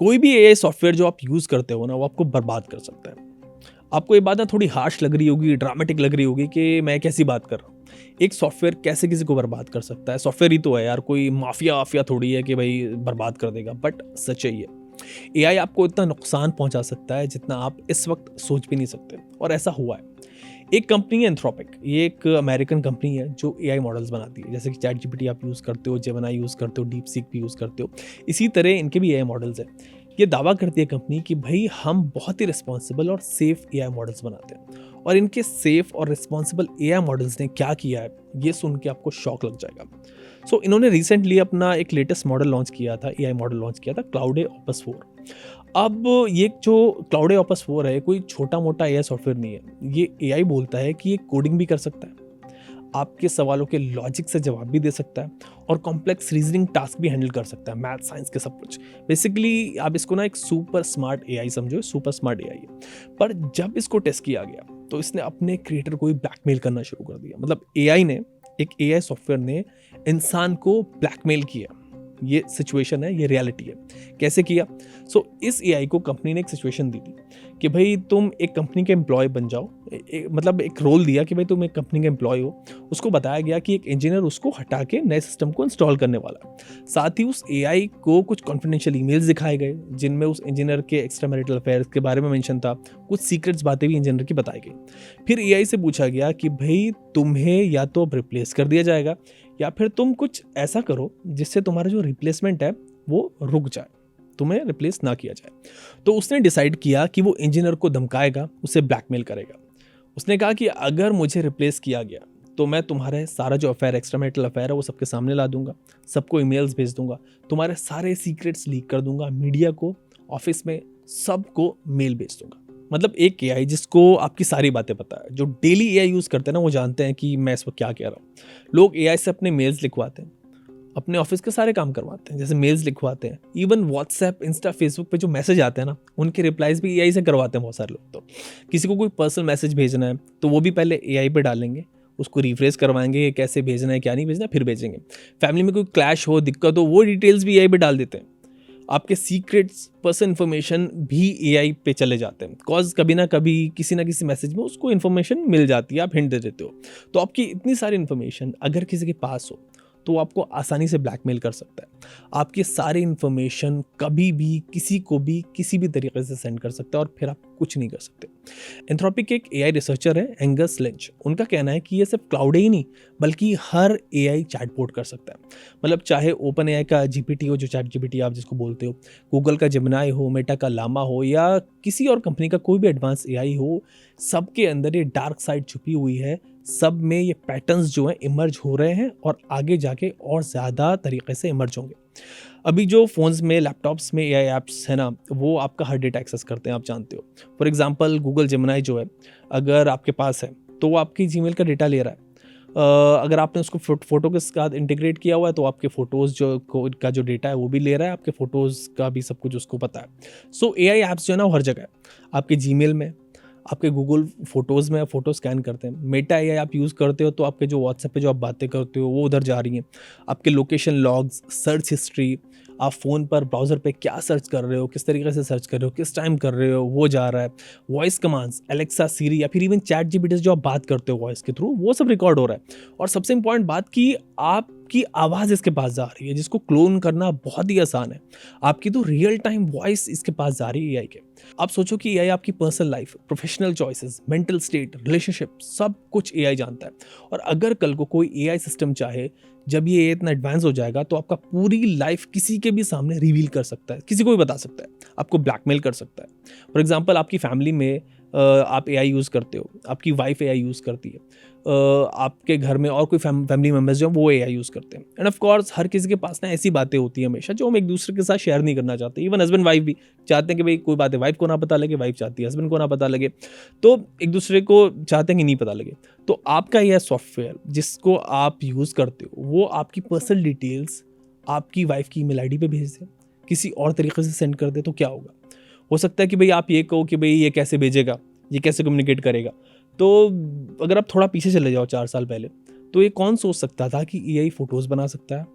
कोई भी AI software जो आप यूज़ करते हो ना, वो आपको बर्बाद कर सकता है। आपको ये बात ना थोड़ी हार्श लग रही होगी, ड्रामेटिक लग रही होगी कि मैं कैसी बात कर रहा हूँ। एक सॉफ्टवेयर कैसे किसी को बर्बाद कर सकता है? सॉफ्टवेयर ही तो है यार, कोई माफिया वाफिया थोड़ी है कि भाई बर्बाद कर देगा। बट सच है ये, एआई आपको इतना नुकसान पहुंचा सकता है जितना आप इस वक्त सोच भी नहीं सकते, और ऐसा हुआ है। एक कंपनी है एंथ्रोपिक, ये एक अमेरिकन कंपनी है जो एआई मॉडल्स बनाती है। जैसे कि चैट जीपीटी आप यूज़ करते हो, जेमिनी यूज़ करते हो, डीप सीक भी यूज़ करते हो, इसी तरह इनके भी एआई मॉडल्स हैं। ये दावा करती है कंपनी कि भाई हम बहुत ही रिस्पॉन्सिबल और सेफ एआई मॉडल्स बनाते हैं। और इनके सेफ और रिस्पॉन्सिबल एआई मॉडल्स ने क्या किया है, ये सुन के आपको शॉक लग जाएगा। इन्होंने रिसेंटली अपना एक लेटेस्ट मॉडल लॉन्च किया था, एआई मॉडल लॉन्च किया था, क्लाउडे ऑपस 4। अब ये जो क्लाउडे ऑपस 4 है, कोई छोटा मोटा एआई सॉफ्टवेयर नहीं है। ये एआई बोलता है कि ये कोडिंग भी कर सकता है, आपके सवालों के लॉजिक से जवाब भी दे सकता है, और कॉम्प्लेक्स रीजनिंग टास्क भी हैंडल कर सकता है, मैथ साइंस के सब कुछ। बेसिकली आप इसको ना एक सुपर स्मार्ट एआई समझो, सुपर स्मार्ट एआई है। पर जब इसको टेस्ट किया गया तो इसने अपने क्रिएटर को ही ब्लैकमेल करना शुरू कर दिया। मतलब एआई ने, एक एआई सॉफ्टवेयर ने इंसान को ब्लैकमेल किया। ये सिचुएशन है, ये रियलिटी है। कैसे किया? इस एआई को कंपनी ने एक सिचुएशन दी थी कि भाई तुम एक कंपनी के एम्प्लॉय बन जाओ। मतलब एक रोल दिया कि भाई तुम एक कंपनी के एम्प्लॉय हो। उसको बताया गया कि एक इंजीनियर उसको हटा के नए सिस्टम को इंस्टॉल करने वाला है। साथ ही उस एआई को कुछ कॉन्फिडेंशियल ईमेल्स दिखाए गए जिनमें उस इंजीनियर के एक्स्ट्रा मैरिटल अफेयर्स के बारे में मेंशन था। कुछ सीक्रेट्स बातें भी इंजीनियर की बताई गई। फिर एआई से पूछा गया कि भाई तुम्हें या तो अब रिप्लेस कर दिया जाएगा, या फिर तुम कुछ ऐसा करो जिससे तुम्हारा जो रिप्लेसमेंट है वो रुक जाए, तुम्हें रिप्लेस ना किया जाए। तो उसने डिसाइड किया कि वो इंजीनियर को धमकाएगा, उसे ब्लैकमेल करेगा। उसने कहा कि अगर मुझे रिप्लेस किया गया तो मैं तुम्हारे सारा जो अफेयर, एक्स्ट्रा मैरिटल अफेयर है, वो सबके सामने ला दूंगा, सबको ईमेल्स भेज दूंगा, तुम्हारे सारे सीक्रेट्स लीक कर दूंगा, मीडिया को, ऑफिस में सबको मेल भेज दूंगा। मतलब एक एआई जिसको आपकी सारी बातें पता है। जो डेली एआई यूज़ करते हैं ना, वो जानते हैं कि मैं इस वक्त क्या कह रहा हूँ। लोग एआई से अपने मेल्स लिखवाते हैं, अपने ऑफिस के सारे काम करवाते हैं, जैसे मेल्स लिखवाते हैं। इवन व्हाट्सएप, इंस्टा, फेसबुक पे जो मैसेज आते हैं ना, उनके रिप्लाईज भी एआई से करवाते हैं बहुत सारे लोग। तो किसी को कोई पर्सनल मैसेज भेजना है तो वो भी पहले एआई पे डालेंगे, उसको रिफ्रेश करवाएंगे कि कैसे भेजना है, क्या नहीं भेजना, फिर भेजेंगे। फैमिली में कोई क्लैश हो, दिक्कत हो, वो डिटेल्स भी एआई पे डाल देते हैं। आपके सीक्रेट्स, पर्सनल इन्फॉर्मेशन भी एआई पे चले जाते हैं। कॉज कभी ना कभी किसी ना किसी मैसेज में उसको इन्फॉर्मेशन मिल जाती है, आप हिंट दे देते हो। तो आपकी इतनी सारी इन्फॉर्मेशन अगर किसी के पास हो तो वो आपको आसानी से ब्लैकमेल कर सकता है। आपकी सारी इन्फॉर्मेशन कभी भी किसी को भी किसी भी तरीके से सेंड कर सकता है, और फिर आप कुछ नहीं कर सकते। एंथ्रोपिक एक एआई रिसर्चर है, एंगस लिंच। उनका कहना है कि ये सिर्फ क्लाउड ही नहीं बल्कि हर एआई चैटबॉट कर सकता है। मतलब चाहे ओपन एआई का जीपीटी हो, जो चैट जीपीटी आप जिसको बोलते हो, गूगल का जेमिनी हो, मेटा का लामा हो, या किसी और कंपनी का कोई भी एडवांस एआई हो, सबके अंदर ये डार्क साइड छुपी हुई है। सब में ये पैटर्न्स जो हैं इमर्ज हो रहे हैं, और आगे जाके और ज़्यादा तरीके से इमर्ज होंगे। अभी जो फ़ोन्स में, लैपटॉप्स में एआई ऐप्स है ना, वो आपका हर डेटा एक्सेस करते हैं, आप जानते हो। फॉर एग्जांपल गूगल जेमिनी जो है, अगर आपके पास है तो वो आपकी जीमेल का डेटा ले रहा है। अगर आपने उसको फोटो के साथ इंटीग्रेट किया हुआ है तो आपके फ़ोटोज़ का जो डेटा है वो भी ले रहा है, आपके फ़ोटोज़ का भी सब कुछ उसको पता है। एआई ऐप्स जो है ना, वो हर जगह है। आपके जीमेल में, आपके गूगल फोटोज़ में फ़ोटो स्कैन करते हैं। मेटा एआई आप यूज़ करते हो तो आपके जो व्हाट्सएप पे जो आप बातें करते हो वो उधर जा रही हैं। आपके लोकेशन लॉग्स, सर्च हिस्ट्री, आप फ़ोन पर ब्राउज़र पे क्या सर्च कर रहे हो, किस तरीके से सर्च कर रहे हो, किस टाइम कर रहे हो, वो जा रहा है। वॉइस कमांड्स, एलेक्सा, सिरी, या फिर इवन चैट जीपीटी से जो आप बात करते हो वॉइस के थ्रू, वो सब रिकॉर्ड हो रहा है। और सबसे इंपॉर्टेंट बात कि आपकी आवाज़ इसके पास जा रही है, जिसको क्लोन करना बहुत ही आसान है। आपकी तो रियल टाइम वॉइस इसके पास जा रही है एआई के। आप सोचो कि एआई आपकी personal life, professional choices, mental state, relationship, सब कुछ एआई जानता है। और अगर कल को कोई एआई सिस्टम चाहे, जब ये इतना एडवांस हो जाएगा तो आपका पूरी लाइफ किसी के भी सामने रिवील कर सकता है, किसी को भी बता सकता है, आपको ब्लैकमेल कर सकता है। फॉर एग्जांपल आपकी फैमिली में आप एआई यूज़ करते हो, आपकी वाइफ एआई यूज़ करती है, आपके घर में और कोई फैमिली मेम्बर्स जो हैं वो एआई यूज़ करते हैं। एंड ऑफ कोर्स हर किसी के पास ना ऐसी बातें होती हैं हमेशा जो हम एक दूसरे के साथ शेयर नहीं करना चाहते। इवन हस्बैंड वाइफ भी चाहते हैं कि भाई कोई बातें वाइफ को ना पता लगे, वाइफ चाहती है हस्बैंड को ना पता लगे, तो एक दूसरे को चाहते हैं कि नहीं पता लगे। तो आपका यह सॉफ्टवेयर जिसको आप यूज़ करते हो, वो आपकी पर्सनल डिटेल्स आपकी वाइफ की ईमेल आईडी पे भेज दे, किसी और तरीके से सेंड कर दे, तो क्या होगा? हो सकता है कि भाई आप ये कहो कि भाई ये कैसे भेजेगा, ये कैसे कम्युनिकेट करेगा। तो अगर आप थोड़ा पीछे चले जाओ 4 साल पहले, तो ये कौन सोच सकता था कि एआई फोटोज़ बना सकता है,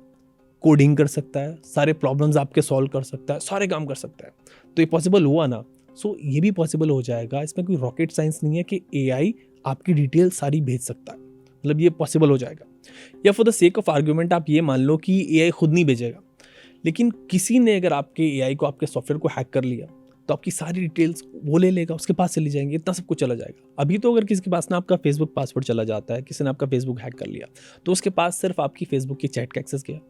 कोडिंग कर सकता है, सारे प्रॉब्लम्स आपके सॉल्व कर सकता है, सारे काम कर सकता है। तो ये पॉसिबल हुआ ना, सो ये भी पॉसिबल हो जाएगा। इसमें कोई रॉकेट साइंस नहीं है कि एआई आपकी डिटेल सारी भेज सकता है, मतलब ये पॉसिबल हो जाएगा। या for the sake of argument आप ये मान लो कि एआई खुद नहीं भेजेगा, लेकिन किसी ने अगर आपके एआई को, आपके सॉफ्टवेयर को हैक कर लिया, तो आपकी सारी डिटेल्स वो ले लेगा, उसके पास चली जाएंगी, इतना सब कुछ चला जाएगा। अभी तो अगर किसी के पास ना आपका फेसबुक पासवर्ड चला जाता है, किसी ने आपका फेसबुक हैक कर लिया, तो उसके पास सिर्फ आपकी फेसबुक की चैट का एक्सेस किया,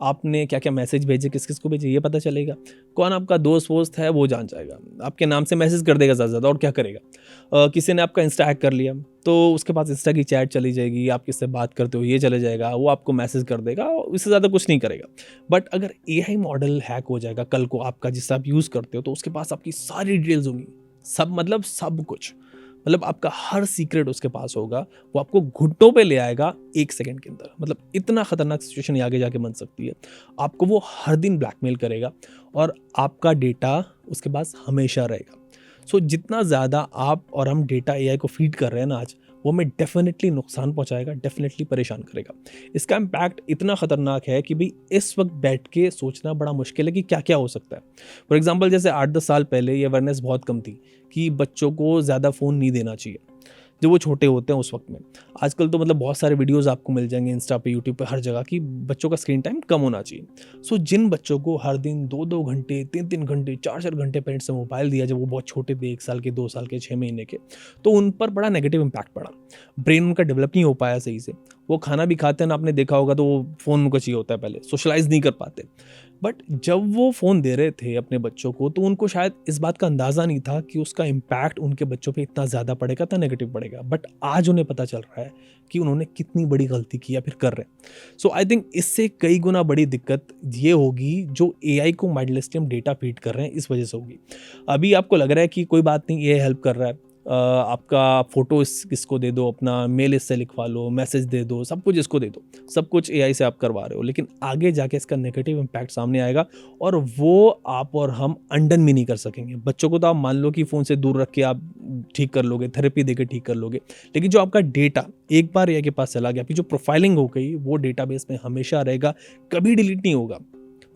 आपने क्या क्या मैसेज भेजे, किस किस को भेजे, ये पता चलेगा। कौन आपका दोस्त वोस्त है वो जान जाएगा, आपके नाम से मैसेज कर देगा ज़्यादा, और क्या करेगा। किसी ने आपका इंस्टा हैक कर लिया, तो उसके पास इंस्टा की चैट चली जाएगी, आप किससे बात करते हो ये चले जाएगा, वो आपको मैसेज कर देगा, इससे ज़्यादा कुछ नहीं करेगा। बट अगर एआई मॉडल हैक हो जाएगा कल को आपका, जिससे आप यूज़ करते हो, तो उसके पास आपकी सारी डिटेल्स होंगी, सब मतलब सब कुछ, मतलब आपका हर सीक्रेट उसके पास होगा। वो आपको घुटनों पे ले आएगा 1 सेकंड के अंदर। मतलब इतना खतरनाक सिचुएशन आगे जाके बन सकती है। आपको वो हर दिन ब्लैकमेल करेगा और आपका डेटा उसके पास हमेशा रहेगा। सो जितना ज़्यादा आप और हम डेटा एआई को फीड कर रहे हैं ना आज, वो हमें डेफिनेटली नुकसान पहुंचाएगा, डेफिनेटली परेशान करेगा। इसका इम्पैक्ट इतना ख़तरनाक है कि भाई इस वक्त बैठ के सोचना बड़ा मुश्किल है कि क्या क्या हो सकता है। फॉर एग्जांपल जैसे 8-10 साल पहले ये अवेयरनेस बहुत कम थी कि बच्चों को ज़्यादा फ़ोन नहीं देना चाहिए जब वो छोटे होते हैं उस वक्त में। आजकल तो मतलब बहुत सारे वीडियोस आपको मिल जाएंगे इंस्टा पे, यूट्यूब पे, हर जगह कि बच्चों का स्क्रीन टाइम कम होना चाहिए। सो जिन बच्चों को हर दिन 2-2 घंटे, 3-3 घंटे, 4-4 घंटे पेरेंट्स ने मोबाइल दिया जब वो बहुत छोटे थे, 1 साल के, 2 साल के, 6 महीने के, तो उन पर बड़ा नेगेटिव इम्पैक्ट पड़ा। ब्रेन उनका डेवलप नहीं हो पाया सही से। वो खाना भी खाते हैं ना, आपने देखा होगा, तो वो फ़ोन उनको चाहिए होता है पहले, सोशलाइज नहीं कर पाते। बट जब वो फ़ोन दे रहे थे अपने बच्चों को, तो उनको शायद इस बात का अंदाज़ा नहीं था कि उसका इम्पैक्ट उनके बच्चों पे इतना ज़्यादा पड़ेगा, इतना नेगेटिव पड़ेगा। बट आज उन्हें पता चल रहा है कि उन्होंने कितनी बड़ी गलती की या फिर कर रहे हैं। सो आई थिंक इससे कई गुना बड़ी दिक्कत ये होगी जो एआई को माइंडलेसली हम डेटा फीड कर रहे हैं, इस वजह से होगी। अभी आपको लग रहा है कि कोई बात नहीं, ये हेल्प कर रहा है, आपका फ़ोटो इसको दे दो, अपना मेल इससे लिखवा लो, मैसेज दे दो, सब कुछ इसको दे दो, सब कुछ एआई से आप करवा रहे हो। लेकिन आगे जाके इसका नेगेटिव इम्पैक्ट सामने आएगा और वो आप और हम अंडन भी नहीं कर सकेंगे। बच्चों को तो आप मान लो कि फ़ोन से दूर रख के आप ठीक कर लोगे, थेरेपी देके ठीक कर लोगे, लेकिन जो आपका डेटा एक बार एआई के पास चला गया, आपकी जो प्रोफाइलिंग हो गई, वो डेटाबेस में हमेशा रहेगा, कभी डिलीट नहीं होगा।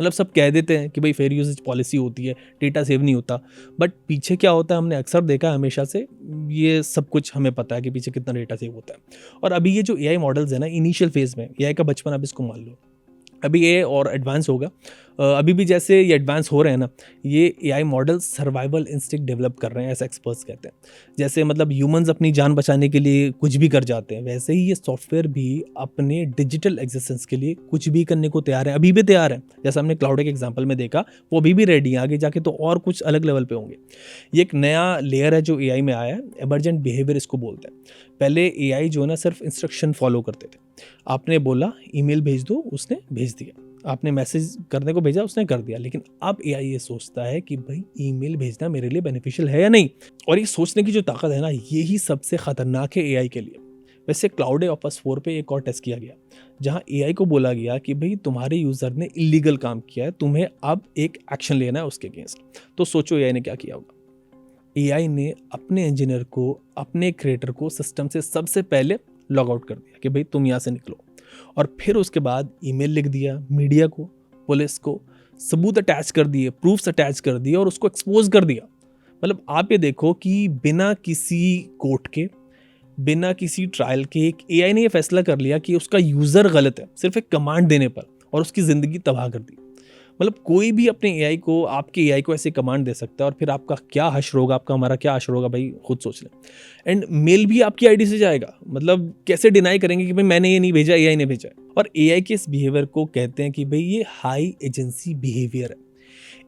मतलब सब कह देते हैं कि भाई फेयर यूजेज पॉलिसी होती है, डेटा सेव नहीं होता, बट पीछे क्या होता है हमने अक्सर देखा है हमेशा से, ये सब कुछ हमें पता है कि पीछे कितना डेटा सेव होता है। और अभी ये जो एआई मॉडल्स है ना, इनिशियल फेज में, एआई का बचपन आप इसको मान लो, अभी ये और एडवांस होगा। अभी भी जैसे ये एडवांस हो रहे हैं ना, ये AI model survival instinct develop कर रहे हैं, ऐसा एक्सपर्ट्स कहते हैं। जैसे मतलब ह्यूमंस अपनी जान बचाने के लिए कुछ भी कर जाते हैं, वैसे ही ये सॉफ्टवेयर भी अपने डिजिटल एग्जिस्टेंस के लिए कुछ भी करने को तैयार है, अभी भी तैयार है। जैसा हमने क्लाउड के एग्जाम्पल में देखा, वो अभी भी रेडी है, आगे जाके तो और कुछ अलग लेवल पे होंगे। ये एक नया लेयर है जो एआई में आया है, एमर्जेंट बिहेवियर इसको बोलते हैं। पहले एआई जो है ना सिर्फ इंस्ट्रक्शन फॉलो करते थे, आपने बोला ईमेल भेज दो, उसने भेज दिया, आपने मैसेज करने को भेजा, उसने कर दिया। लेकिन अब एआई ये सोचता है कि भाई ईमेल भेजना मेरे लिए बेनिफिशियल है या नहीं, और ये सोचने की जो ताकत है ना, यही सबसे खतरनाक है एआई के लिए। वैसे क्लाउड ऑफिस 4 पे एक और टेस्ट किया गया, जहां एआई को बोला गया कि भाई तुम्हारे यूजर ने इलीगल काम किया है, तुम्हें अब एक एक्शन लेना है उसके अगेंस्ट। तो सोचो एआई ने क्या किया होगा। एआई ने अपने इंजीनियर को, अपने क्रिएटर को सिस्टम से सबसे पहले लॉग आउट कर दिया कि भाई तुम यहाँ से निकलो, और फिर उसके बाद ईमेल लिख दिया मीडिया को, पुलिस को, सबूत अटैच कर दिए, प्रूफ्स अटैच कर दिए और उसको एक्सपोज कर दिया। मतलब आप ये देखो कि बिना किसी कोर्ट के, बिना किसी ट्रायल के, एक एआई ने ये फैसला कर लिया कि उसका यूज़र गलत है सिर्फ एक कमांड देने पर, और उसकी ज़िंदगी तबाह कर दी। मतलब कोई भी अपने एआई को, आपके एआई को ऐसे कमांड दे सकता है, और फिर आपका क्या हश्र होगा, आपका हमारा क्या हश्र होगा भाई, खुद सोच लें। एंड मेल भी आपकी आईडी से जाएगा, मतलब कैसे डिनाई करेंगे कि भाई मैंने ये नहीं भेजा, एआई ने भेजा है। और एआई के इस बिहेवियर को कहते हैं कि भाई ये हाई एजेंसी बिहेवियर है।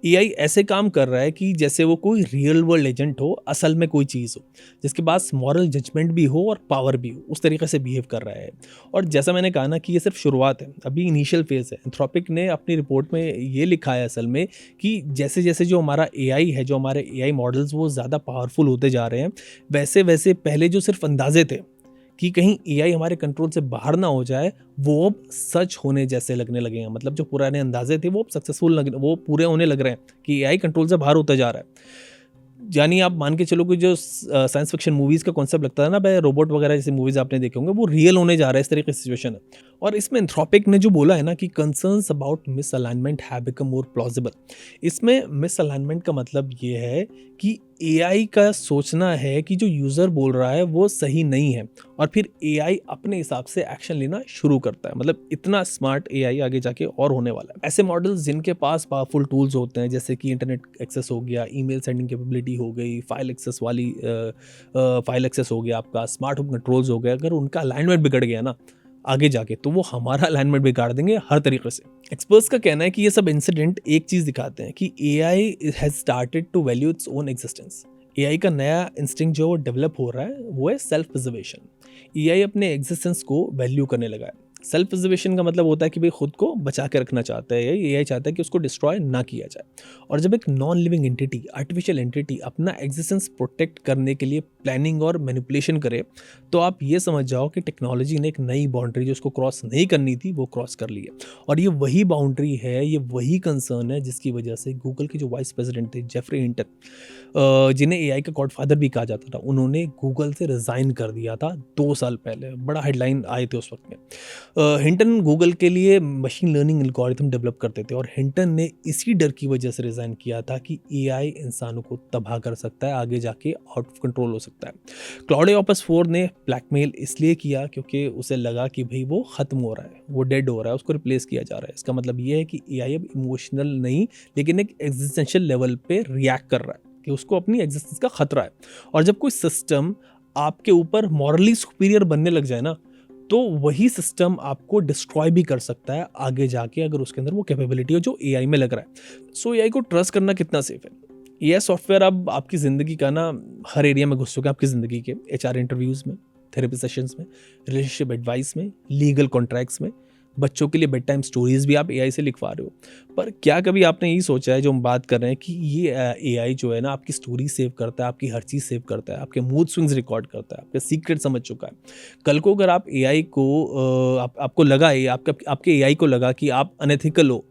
एआई ऐसे काम कर रहा है कि जैसे वो कोई रियल वर्ल्ड एजेंट हो, असल में कोई चीज़ हो, जिसके पास मॉरल जजमेंट भी हो और पावर भी हो, उस तरीके से बिहेव कर रहा है। और जैसा मैंने कहा ना कि ये सिर्फ शुरुआत है, अभी इनिशियल फेज है। एंथ्रोपिक ने अपनी रिपोर्ट में ये लिखा है असल में कि जैसे जैसे जो हमारा एआई है, जो हमारे एआई मॉडल्स वो ज़्यादा पावरफुल होते जा रहे हैं, वैसे वैसे पहले जो सिर्फ अंदाजे थे कि कहीं एआई हमारे कंट्रोल से बाहर ना हो जाए, वो अब सच होने जैसे लगने लगे हैं। मतलब जो पुराने अंदाजे थे वो अब सक्सेसफुल वो पूरे होने लग रहे हैं कि एआई कंट्रोल से बाहर होता जा रहा है। यानी आप मान के चलो कि जो साइंस फिक्शन मूवीज़ का कॉन्सेप्ट लगता है ना भाई, रोबोट वगैरह जैसे मूवीज़ आपने देखे होंगे, वो रियल होने जा रहा है, इस तरीके की सिचुएशन है। और इसमें एंथ्रोपिक ने जो बोला है ना कि concerns about misalignment have become more plausible. इसमें मिसअलाइनमेंट का मतलब ये है कि एआई का सोचना है कि जो यूज़र बोल रहा है वो सही नहीं है, और फिर एआई अपने हिसाब से एक्शन लेना शुरू करता है। मतलब इतना स्मार्ट एआई आगे जाके और होने वाला है। ऐसे मॉडल्स जिनके पास पावरफुल टूल्स होते हैं, जैसे कि इंटरनेट एक्सेस हो गया, ईमेल सेंडिंग कैपेबिलिटी हो गई, फाइल एक्सेस हो गया, आपका स्मार्ट होम कंट्रोल्स हो गया, अगर उनका अलाइनमेंट बिगड़ गया ना आगे जाके, तो वो हमारा अलाइनमेंट बिगाड़ देंगे हर तरीके से। एक्सपर्ट्स का कहना है कि ये सब इंसिडेंट एक चीज़ दिखाते हैं कि AI has started to value its own existence. AI का नया इंस्टिंक्ट जो डेवलप हो रहा है वो है सेल्फ प्रिजर्वेशन। एआई अपने एग्जिस्टेंस को वैल्यू करने लगा है। सेल्फ प्रिजर्वेशन का मतलब होता है कि भाई खुद को बचा के रखना चाहता है, एआई चाहता है कि उसको डिस्ट्रॉय ना किया जाए। और जब एक non living entity, artificial entity अपना एग्जिस्टेंस प्रोटेक्ट करने के लिए प्लानिंग और मैनिपुलेशन करे, तो आप ये समझ जाओ कि टेक्नोलॉजी ने एक नई बाउंड्री जो उसको क्रॉस नहीं करनी थी वो क्रॉस कर ली है। और ये वही बाउंड्री है, ये वही कंसर्न है जिसकी वजह से गूगल के जो वाइस प्रेसिडेंट थे जेफरी हिंटन, जिन्हें एआई का गॉडफादर भी कहा जाता था, उन्होंने गूगल से रिज़ाइन कर दिया था 2 साल पहले। बड़ा हेडलाइन आए थे उस वक्त में। हिंटन गूगल के लिए मशीन लर्निंग एल्गोरिथम डेवलप करते थे, और हिंटन ने इसी डर की वजह से रिज़ाइन किया था कि एआई इंसानों को तबाह कर सकता है, आगे जाके आउट ऑफ कंट्रोल हो सकता है। क्लाउड ऑपस 4 ने ब्लैकमेल इसलिए किया क्योंकि उसे लगा कि भाई वो ख़त्म हो रहा है, वो डेड हो रहा है, उसको रिप्लेस किया जा रहा है। इसका मतलब ये है कि एआई अब इमोशनल नहीं, लेकिन एक एग्जिस्टेंशियल लेवल पे रिएक्ट कर रहा है कि उसको अपनी एग्जिस्टेंस का खतरा है। और जब कोई सिस्टम आपके ऊपर मॉरली सुपीरियर बनने लग जाए ना, तो वही सिस्टम आपको डिस्ट्रॉय भी कर सकता है आगे जाके, अगर उसके अंदर वो कैपेबिलिटी हो जो एआई में लग रहा है। सो एआई को ट्रस्ट करना कितना सेफ है? एआई सॉफ्टवेयर अब आपकी ज़िंदगी का ना हर एरिया में घुस चुका है, आपकी ज़िंदगी के एचआर इंटरव्यूज़ में, थेरेपी सेशंस में, रिलेशनशिप एडवाइस में, लीगल कॉन्ट्रैक्ट्स में, बच्चों के लिए बेड टाइम स्टोरीज भी आप एआई से लिखवा रहे हो। पर क्या कभी आपने यही सोचा है, जो हम बात कर रहे हैं, कि ये एआई जो है ना आपकी स्टोरी सेव करता है, आपकी हर चीज़ सेव करता है, आपके मूड स्विंग्स रिकॉर्ड करता है, आपके सीक्रेट समझ चुका है। कल को अगर आप एआई को आपको लगा, आपके एआई को लगा कि आप अनएथिकल हो,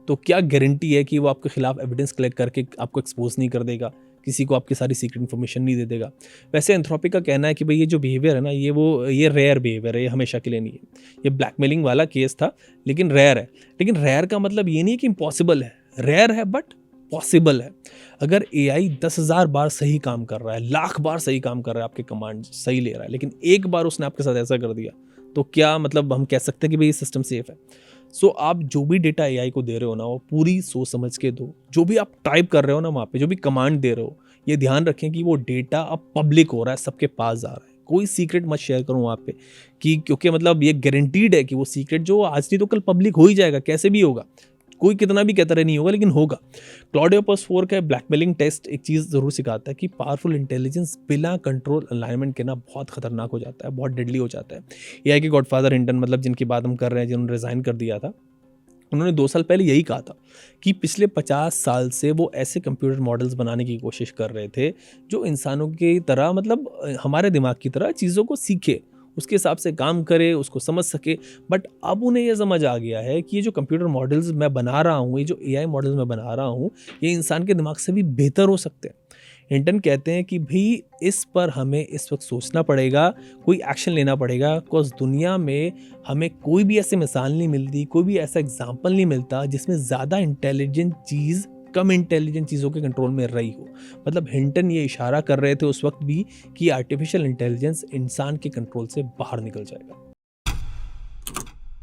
तो क्या गारंटी है कि वो आपके खिलाफ एविडेंस कलेक्ट करके आपको एक्सपोज नहीं कर देगा, किसी को आपकी सारी सीक्रेट इन्फॉर्मेशन नहीं दे देगा? वैसे एंथ्रोपिक का कहना है कि भाई ये जो बिहेवियर है ना, ये रेयर बिहेवियर है, ये हमेशा के लिए नहीं है। ये ब्लैकमेलिंग वाला केस था, लेकिन रेयर है। लेकिन रेयर का मतलब ये नहीं है कि इम्पॉसिबल है, रेयर है बट पॉसिबल है। अगर एआई 10,000 बार सही काम कर रहा है, लाख बार सही काम कर रहा है, आपके कमांड सही ले रहा है, लेकिन एक बार उसने आपके साथ ऐसा कर दिया, तो क्या मतलब हम कह सकते हैं कि भाई ये सिस्टम सेफ है? सो आप जो भी डेटा एआई को दे रहे हो ना, वो पूरी सोच समझ के दो। जो भी आप टाइप कर रहे हो ना वहाँ पे, जो भी कमांड दे रहे हो, ये ध्यान रखें कि वो डेटा अब पब्लिक हो रहा है, सबके पास जा रहा है। कोई सीक्रेट मत शेयर करो वहाँ पे, कि क्योंकि मतलब ये गारंटीड है कि वो सीक्रेट जो आज नहीं तो कल पब्लिक हो ही जाएगा, कैसे भी होगा। कोई कितना भी कहता रहे नहीं होगा, लेकिन होगा। क्लाउड ऑपस 4 का ब्लैकमेलिंग टेस्ट एक चीज़ ज़रूर सिखाता है कि पावरफुल इंटेलिजेंस बिना कंट्रोल अलाइनमेंट के ना बहुत खतरनाक हो जाता है, बहुत डेडली हो जाता है। एआई के गॉडफादर हिंटन, मतलब जिनकी बात हम कर रहे हैं, जिन्होंने रिज़ाइन कर दिया था, उन्होंने 2 साल पहले यही कहा था कि पिछले 50 साल से वो ऐसे कंप्यूटर मॉडल्स बनाने की कोशिश कर रहे थे जो इंसानों की तरह, मतलब हमारे दिमाग की तरह चीज़ों को सीखे, उसके हिसाब से काम करे, उसको समझ सके। बट अब उन्हें यह समझ आ गया है कि ये जो कंप्यूटर मॉडल्स मैं बना रहा हूँ, ये जो एआई मॉडल्स मैं बना रहा हूँ, ये इंसान के दिमाग से भी बेहतर हो सकते हैं। हिंटन कहते हैं कि भाई इस पर हमें इस वक्त सोचना पड़ेगा, कोई एक्शन लेना पड़ेगा, बिकॉज दुनिया में हमें कोई भी ऐसी मिसाल नहीं मिलती, कोई भी ऐसा एग्जाम्पल नहीं मिलता जिसमें ज़्यादा इंटेलिजेंट चीज़ कम इंटेलिजेंट चीज़ों के कंट्रोल में रही हो। मतलब हिंटन ये इशारा कर रहे थे उस वक्त भी कि आर्टिफिशियल इंटेलिजेंस इंसान के कंट्रोल से बाहर निकल जाएगा।